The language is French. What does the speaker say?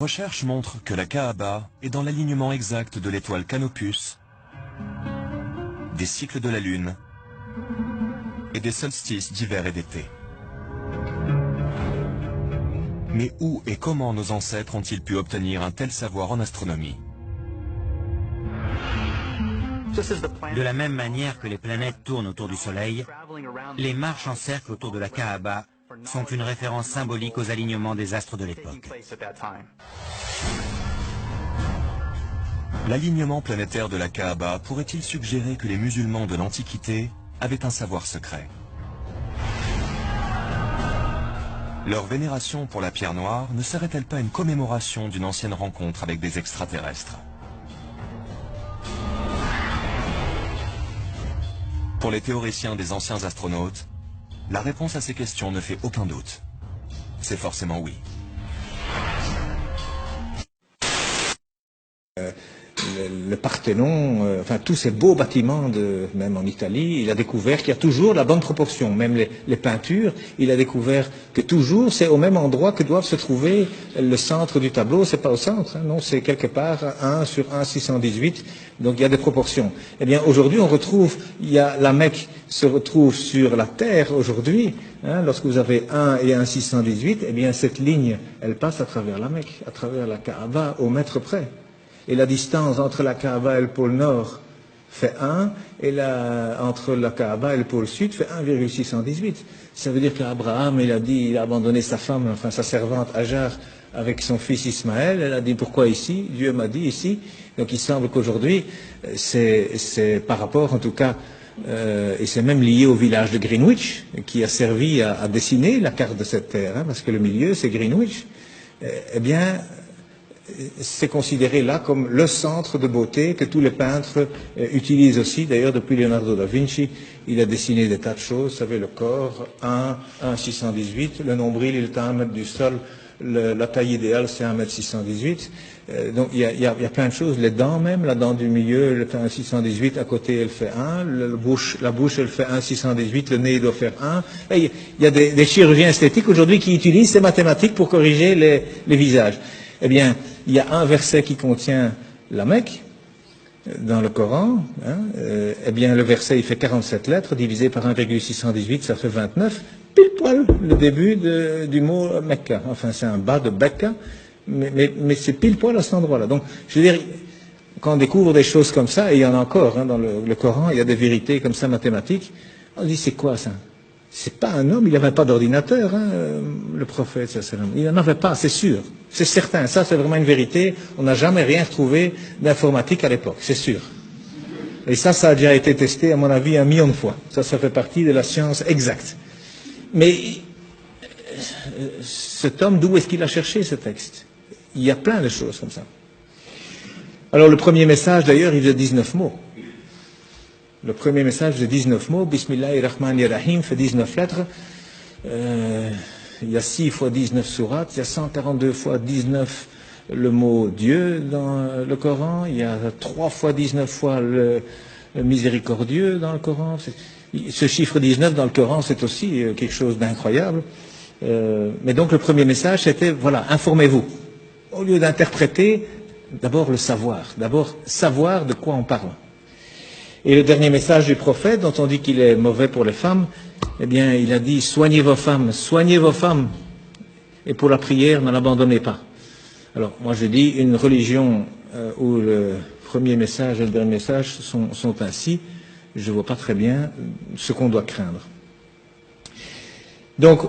Recherche montre que la Kaaba est dans l'alignement exact de l'étoile Canopus, des cycles de la Lune et des solstices d'hiver et d'été. Mais où et comment nos ancêtres ont-ils pu obtenir un tel savoir en astronomie? De la même manière que les planètes tournent autour du Soleil, les marches en cercle autour de la Kaaba sont une référence symbolique aux alignements des astres de l'époque. L'alignement planétaire de la Kaaba pourrait-il suggérer que les musulmans de l'Antiquité avaient un savoir secret? Leur vénération pour la pierre noire ne serait-elle pas une commémoration d'une ancienne rencontre avec des extraterrestres? Pour les théoriciens des anciens astronautes, la réponse à ces questions ne fait aucun doute. C'est forcément oui. Le Parthénon, enfin tous ces beaux bâtiments, même en Italie, il a découvert qu'il y a toujours la bonne proportion. Même les peintures, il a découvert que toujours c'est au même endroit que doivent se trouver le centre du tableau. C'est pas au centre, hein, non, c'est quelque part 1 sur 1,618. Donc il y a des proportions. Eh bien aujourd'hui on retrouve, la Mecque se retrouve sur la Terre aujourd'hui. Hein, lorsque vous avez 1 et 1,618, eh bien cette ligne, elle passe à travers la Mecque, à travers la Kaaba, au mètre près. Et la distance entre la Kaaba et le pôle Nord fait 1, et entre la Kaaba et le pôle Sud fait 1,618. Ça veut dire qu'Abraham, il a abandonné sa femme, enfin sa servante Hajar, avec son fils Ismaël. Elle a dit pourquoi ici? Dieu m'a dit ici. Donc il semble qu'aujourd'hui, c'est par rapport en tout cas, et c'est même lié au village de Greenwich, qui a servi à dessiner la carte de cette terre, hein, parce que le milieu c'est Greenwich. Eh bien, c'est considéré là comme le centre de beauté que tous les peintres utilisent aussi. D'ailleurs, depuis Leonardo da Vinci, il a dessiné des tas de choses. Vous savez, le corps, 1,618, le nombril, il est à 1 mètre du sol, la taille idéale, c'est 1,618 m. Donc, il y a plein de choses. Les dents même, la dent du milieu, elle fait 1,618, à côté, elle fait 1. La bouche, elle fait 1,618, le nez, il doit faire 1. Et il y a des chirurgiens esthétiques aujourd'hui qui utilisent ces mathématiques pour corriger les visages. Eh bien, il y a un verset qui contient la Mecque dans le Coran. Hein, eh bien, le verset, il fait 47 lettres, divisé par 1,618, ça fait 29. Pile poil le début du mot Mecca. Enfin, c'est un bas de Becca, mais c'est pile poil à cet endroit-là. Donc, je veux dire, quand on découvre des choses comme ça, et il y en a encore hein, dans le Coran, il y a des vérités comme ça mathématiques, on dit, c'est quoi ça? C'est pas un homme, il n'avait pas d'ordinateur, hein, le prophète, il n'en avait pas, c'est sûr, c'est certain, ça c'est vraiment une vérité, on n'a jamais rien retrouvé d'informatique à l'époque, c'est sûr. Et ça a déjà été testé, à mon avis, 1 million de fois. Ça fait partie de la science exacte. Mais cet homme, d'où est-ce qu'il a cherché ce texte? Il y a plein de choses comme ça. Alors le premier message, d'ailleurs, il faisait 19 mots. Le premier message faisait 19 mots, Bismillahirrahmanirrahim, fait 19 lettres. Il y a 6 fois 19 sourates, il y a 142 fois 19 le mot Dieu dans le Coran, il y a 3 fois 19 fois le miséricordieux dans le Coran. Ce chiffre 19 dans le Coran, c'est aussi quelque chose d'incroyable. Mais donc le premier message, c'était, voilà, informez-vous. Au lieu d'interpréter, d'abord le savoir. D'abord savoir de quoi on parle. Et le dernier message du prophète, dont on dit qu'il est mauvais pour les femmes, eh bien, il a dit, soignez vos femmes, et pour la prière, ne l'abandonnez pas. Alors, moi je dis, une religion où le premier message et le dernier message sont ainsi, je ne vois pas très bien ce qu'on doit craindre. Donc,